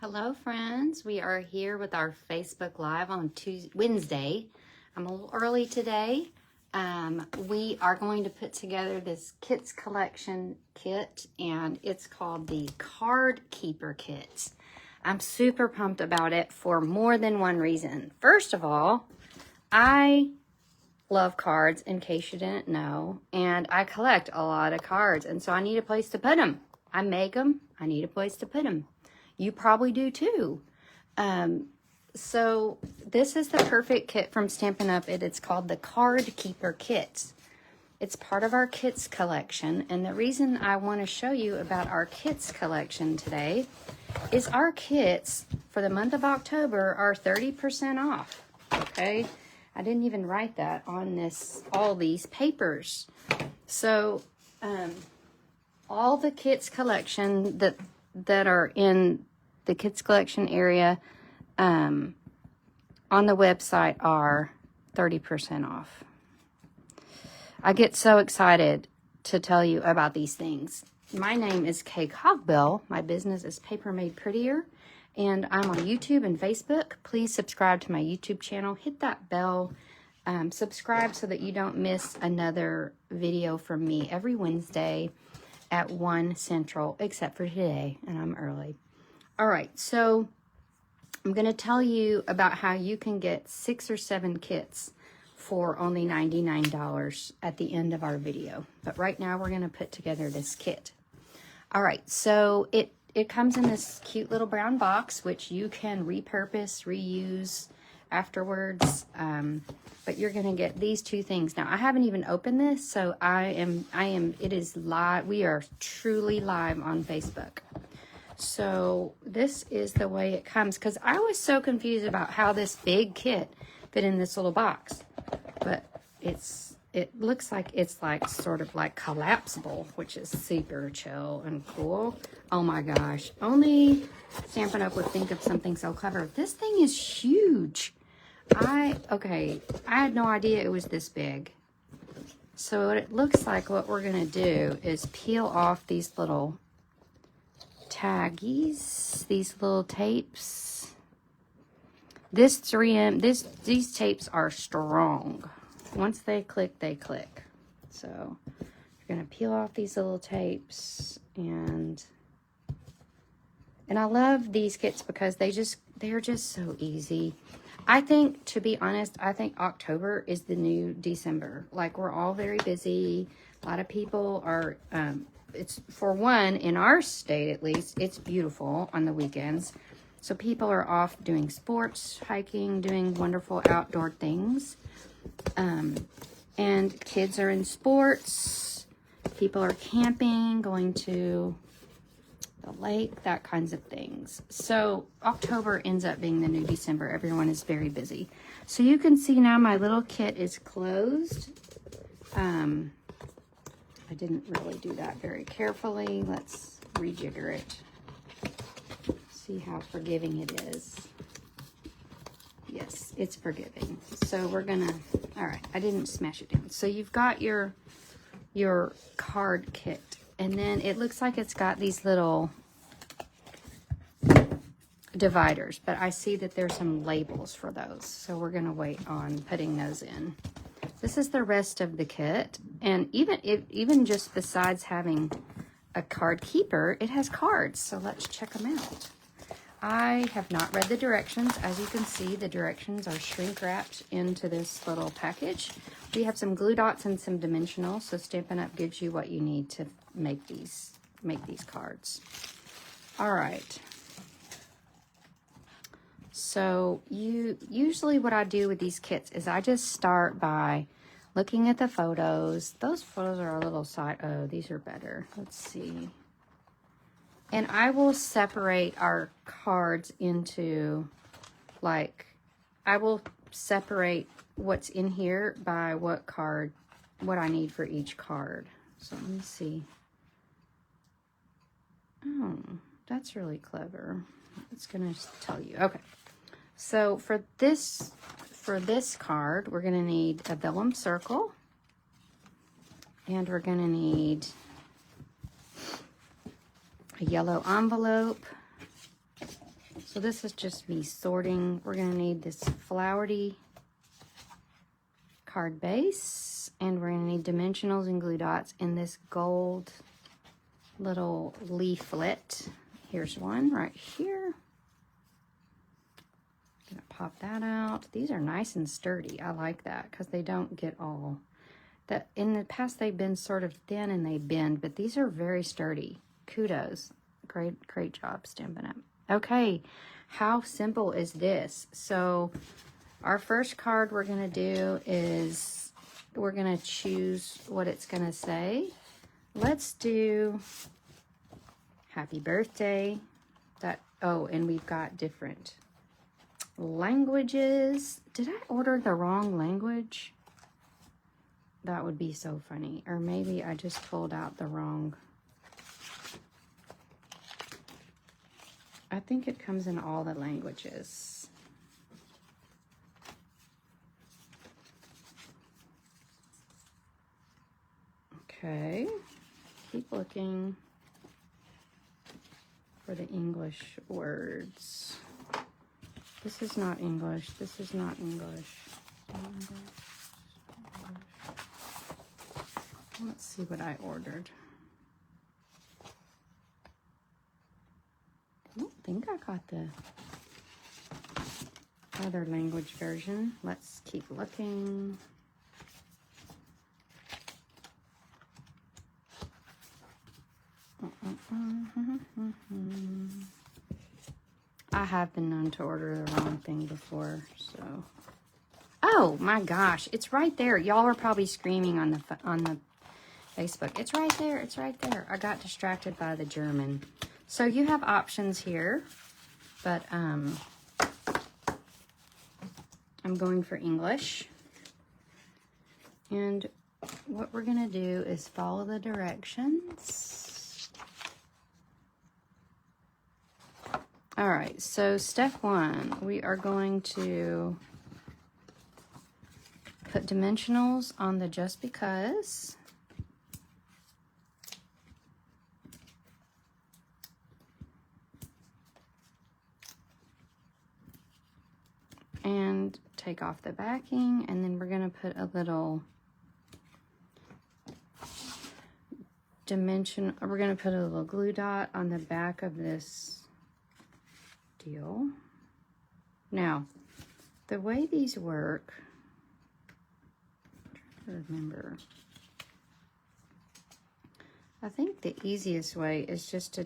Hello friends, we are here with our Facebook Live on Wednesday. I'm a little early today. We are going to put together this Kits Collection kit, and it's called the Card Keeper Kit. I'm super pumped about it for more than one reason. First of all, I love cards, in case you didn't know, and I collect a lot of cards, and so I need a place to put them. I make them, I need a place to put them. You probably do too. So this is the perfect kit from Stampin' Up. It's called the Card Keeper Kit. It's part of our Kits collection. And the reason I want to show you about our Kits collection today is our kits for the month of October are 30% off. Okay. I didn't even write that on all these papers. So, all the Kits collection that are in the Kits collection area on the website are 30% off. I get so excited to tell you about these things. My name is Cogbill. My business is Paper Made Prettier, and I'm on YouTube and Facebook. Please subscribe to my YouTube channel. Hit that bell. Subscribe so that you don't miss another video from me every Wednesday at 1 Central, except for today, and I'm early. All right, so I'm going to tell you about how you can get 6 or 7 kits for only $99 at the end of our video. But right now, we're going to put together this kit. All right, so it comes in this cute little brown box, which you can repurpose, reuse afterwards. But you're going to get these two things. Now, I haven't even opened this, so it is live. We are truly live on Facebook. So this is the way it comes, because I was so confused about how this big kit fit in this little box. But it looks like it's like sort of like collapsible, which is super chill and cool. Oh my gosh. Only Stampin' Up would think of something so clever. This thing is huge. I had no idea it was this big. So what it looks like, what we're going to do is peel off these little taggies, these little tapes. This 3M, these tapes are strong. Once they click, they click. So you're going to peel off these little tapes, and I love these kits because they're just so easy. I think, to be honest, I think October is the new December. Like, we're all very busy. A lot of people are, it's, for one, in our state at least, it's beautiful on the weekends. So people are off doing sports, hiking, doing wonderful outdoor things. And kids are in sports. People are camping, going to the lake, that kinds of things. So October ends up being the new December. Everyone is very busy. So you can see now my little kit is closed. I didn't really do that very carefully. Let's rejigger it. See how forgiving it is. Yes, it's forgiving. So we're gonna, all right, I didn't smash it down. So you've got your card kit. And then it looks like it's got these little dividers, but I see that there's some labels for those. So we're going to wait on putting those in. This is the rest of the kit. And even just besides having a card keeper, it has cards. So let's check them out. I have not read the directions. As you can see, the directions are shrink wrapped into this little package. We have some glue dots and some dimensionals, so Stampin' Up gives you what you need to make these cards. All right. So usually what I do with these kits is I just start by looking at the photos. Those photos are a little side. Oh, these are better. Let's see. And I will separate our cards into, like, I will separate what's in here by what I need for each card. So let me see. Oh, that's really clever. It's going to tell you. Okay. So for this card, we're going to need a vellum circle. And we're going to need a yellow envelope, So this is just me sorting. We're gonna need this flowery card base, and we're gonna need dimensionals and glue dots in this gold little leaflet. Here's one right here. Gonna pop that out. These are nice and sturdy. I like that because they don't get all that. In the past they've been sort of thin and they bend, but these are very sturdy. Kudos. Great job, Stampin' Up. Okay, how simple is this? So our first card we're gonna do is we're gonna choose what it's gonna say. Let's do happy birthday. Oh, and we've got different languages. Did I order the wrong language? That would be so funny. Or maybe I just pulled out the wrong. I think it comes in all the languages. Okay, keep looking for the English words. This is not English. This is not English. Let's see what I ordered. I don't think I got the other language version. Let's keep looking. I have been known to order the wrong thing before, so. Oh my gosh, it's right there. Y'all are probably screaming on the Facebook. It's right there. It's right there. I got distracted by the German. So you have options here, but I'm going for English. And what we're gonna do is follow the directions. All right, so step 1, we are going to put dimensionals on the just because. And take off the backing, and then we're going to put a little dimension, we're going to put a little glue dot on the back of this deal. Now, the way these work, I'm trying to remember. I think the easiest way is just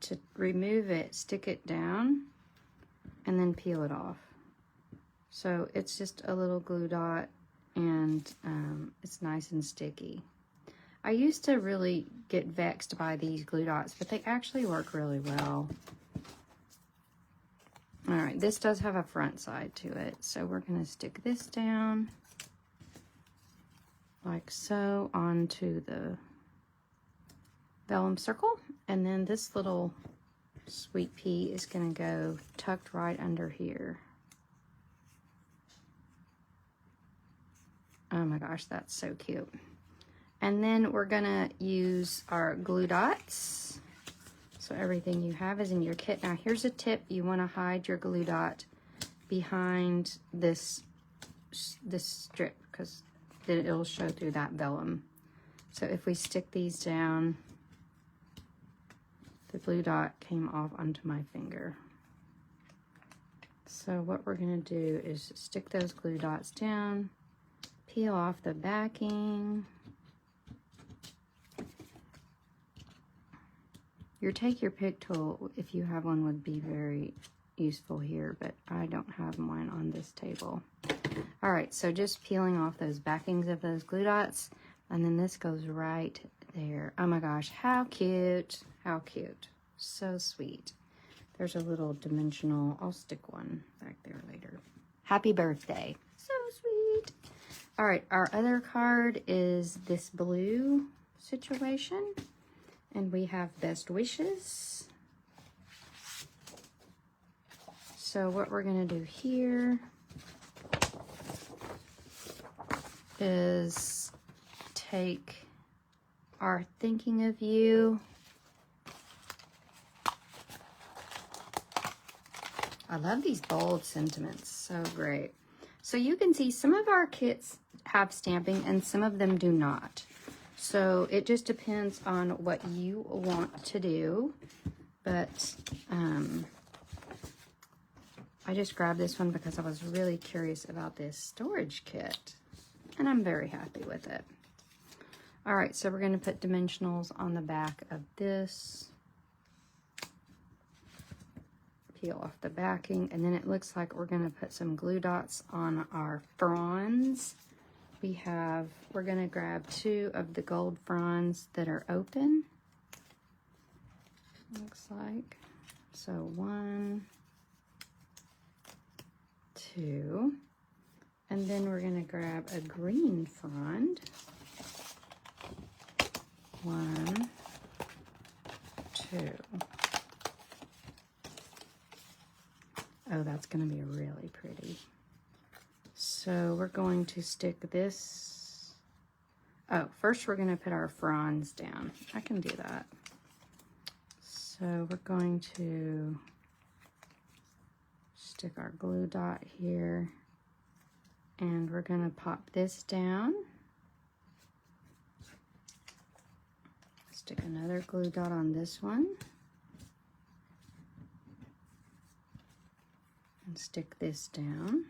to remove it, stick it down, and then peel it off. So it's just a little glue dot, and it's nice and sticky. I used to really get vexed by these glue dots, but they actually work really well. All right, this does have a front side to it, so we're going to stick this down like so onto the vellum circle, and then this little sweet pea is going to go tucked right under here. Oh my gosh, that's so cute. And then we're gonna use our glue dots. So everything you have is in your kit. Now here's a tip. You wanna hide your glue dot behind this strip, because then it'll show through that vellum. So if we stick these down, the glue dot came off onto my finger. So what we're gonna do is stick those glue dots down, peel off the backing. Your take your pick tool, if you have one, would be very useful here, but I don't have mine on this table. All right, so just peeling off those backings of those glue dots, and then this goes right there. Oh my gosh, how cute, how cute. So sweet. There's a little dimensional, I'll stick one back there later. Happy birthday. So sweet. All right, our other card is this blue situation, and we have best wishes. So what we're gonna do here is take our thinking of you I love these bold sentiments. So great. So you can see some of our kits have stamping and some of them do not. So it just depends on what you want to do. But I just grabbed this one because I was really curious about this storage kit. And I'm very happy with it. All right, so we're going to put dimensionals on the back of this. Peel off the backing, and then it looks like we're going to put some glue dots on our fronds. We're going to grab 2 of the gold fronds that are open. Looks like. So 1, 2, and then we're going to grab a green frond. 1, 2. Oh, that's going to be really pretty. So we're going to stick this. Oh, first we're going to put our fronds down. I can do that. So we're going to stick our glue dot here. And we're going to pop this down. Stick another glue dot on this one. And stick this down.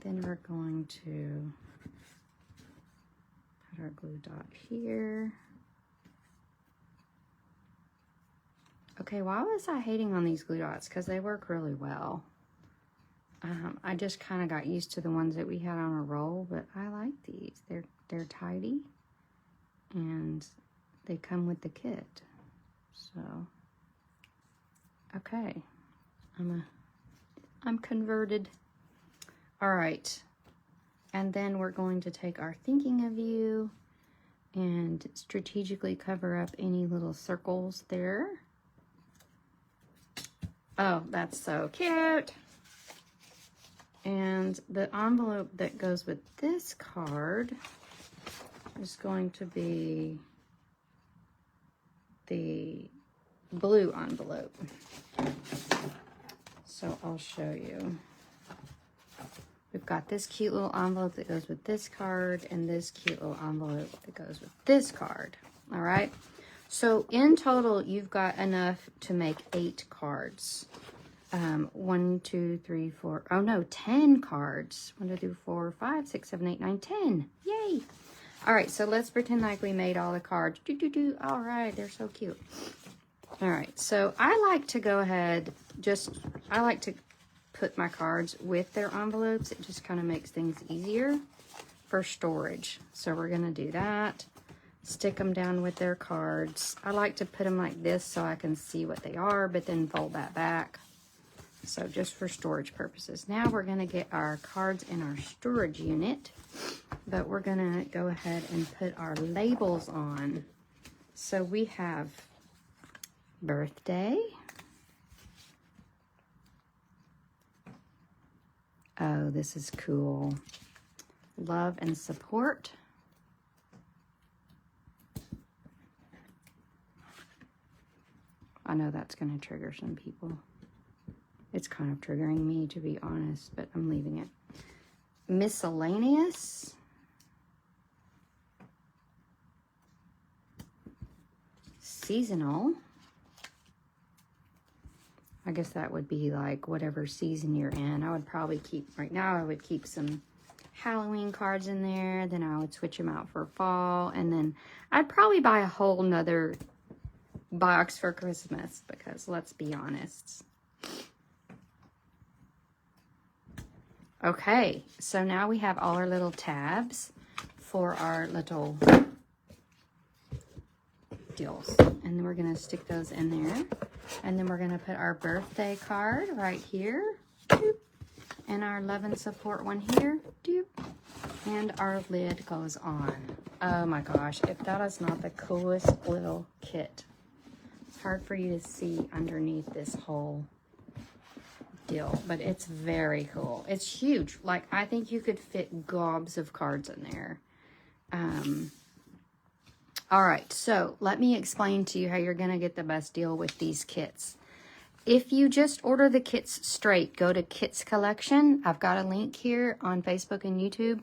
Then we're going to put our glue dot here. Okay, why was I hating on these glue dots? Because they work really well. I just kind of got used to the ones that we had on a roll, but I like these. They're tidy, and they come with the kit. So, okay. I'm converted. All right. And then we're going to take our thinking of you and strategically cover up any little circles there. Oh, that's so cute. And the envelope that goes with this card is going to be the blue envelope. So I'll show you. We've got this cute little envelope that goes with this card and this cute little envelope that goes with this card. All right. So in total, you've got enough to make 8 cards. 1, 2, 3, 4. Oh no, 10 cards. 1, 2, 3, 4, 5, 6, 7, 8, 9, 10. Yay. All right. So let's pretend like we made all the cards. All right. They're so cute. All right, so I like to go ahead, I like to put my cards with their envelopes. It just kind of makes things easier for storage. So we're going to do that. Stick them down with their cards. I like to put them like this so I can see what they are, but then fold that back. So just for storage purposes. Now we're going to get our cards in our storage unit, but we're going to go ahead and put our labels on. So we have birthday. Oh, this is cool. Love and support. I know that's going to trigger some people. It's kind of triggering me, to be honest, but I'm leaving it. Miscellaneous. Seasonal. I guess that would be like whatever season you're in. I would probably keep, right now I would keep some Halloween cards in there. Then I would switch them out for fall. And then I'd probably buy a whole nother box for Christmas because let's be honest. Okay, so now we have all our little tabs for our little deals. And then we're going to stick those in there. And then we're going to put our birthday card right here. Doop. And our love and support one here. Doop. And our lid goes on. Oh my gosh, if that is not the coolest little kit. It's hard for you to see underneath this whole deal, but it's very cool. It's huge. Like, I think you could fit gobs of cards in there. All right, so let me explain to you how you're going to get the best deal with these kits. If you just order the kits straight, go to Kits Collection. I've got a link here on Facebook and YouTube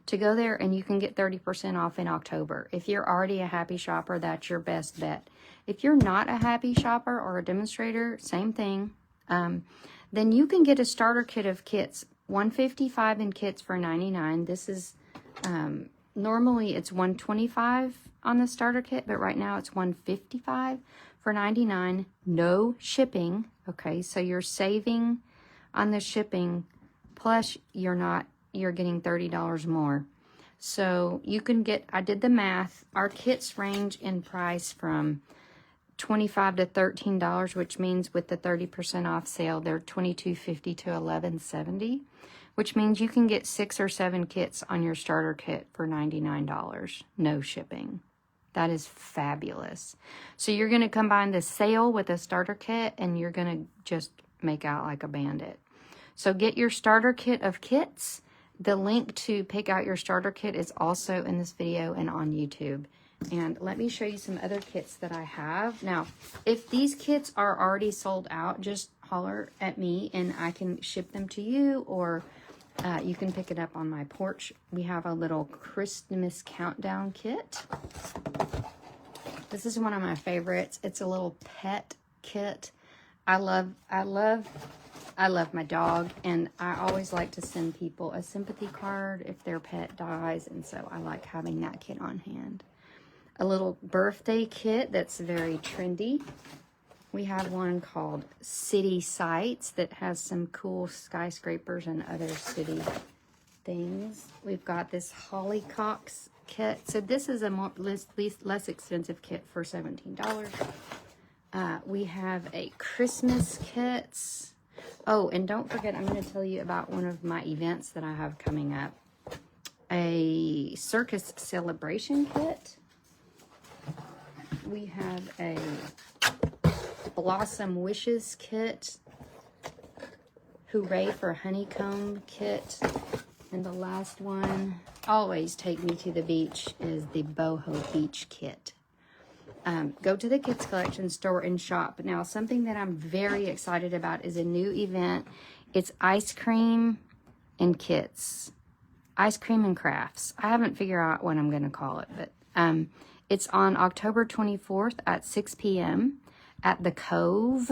to go there, and you can get 30% off in October. If you're already a happy shopper, that's your best bet. If you're not a happy shopper or a demonstrator, same thing. Then you can get a starter kit of kits, $155 in kits for $99. This is normally it's $125 on the starter kit, but right now it's $155 for $99. No shipping. Okay, so you're saving on the shipping, plus you're getting $30 more. So you can get, I did the math, our kits range in price from $25 to $13, which means with the 30% off sale, they're $22.50 to $11.70, which means you can get 6 or 7 kits on your starter kit for $99, no shipping. That is fabulous. So you're going to combine the sale with a starter kit, and you're going to just make out like a bandit. So get your starter kit of kits. The link to pick out your starter kit is also in this video and on YouTube. And let me show you some other kits that I have. Now, if these kits are already sold out, just holler at me and I can ship them to you, or you can pick it up on my porch. We have a little Christmas countdown kit. This is one of my favorites. It's a little pet kit. I love my dog, and I always like to send people a sympathy card if their pet dies, and so I like having that kit on hand. A little birthday kit that's very trendy. We have one called City Sights that has some cool skyscrapers and other city things. We've got this Hollyhocks kit. So this is a less expensive kit for $17. We have a Christmas kits. Oh, and don't forget, I'm going to tell you about one of my events that I have coming up. A circus celebration kit. We have a Blossom Wishes kit. Hooray for Honeycomb kit. And the last one, always take me to the beach, is the Boho Beach kit. Go to the Kits Collection store and shop. Now, something that I'm very excited about is a new event. It's ice cream and kits. Ice cream and crafts. I haven't figured out what I'm going to call it, but it's on October 24th at 6 p.m. at the Cove,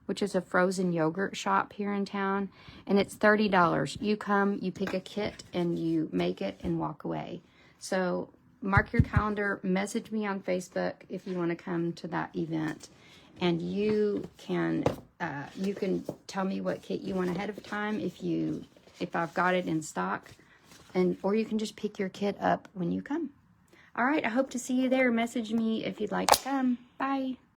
which is a frozen yogurt shop here in town, and it's $30. You come, you pick a kit, and you make it and walk away. So mark your calendar, message me on Facebook if you want to come to that event, and you can tell me what kit you want ahead of time if I've got it in stock, or you can just pick your kit up when you come. All right, I hope to see you there. Message me if you'd like to come. Bye.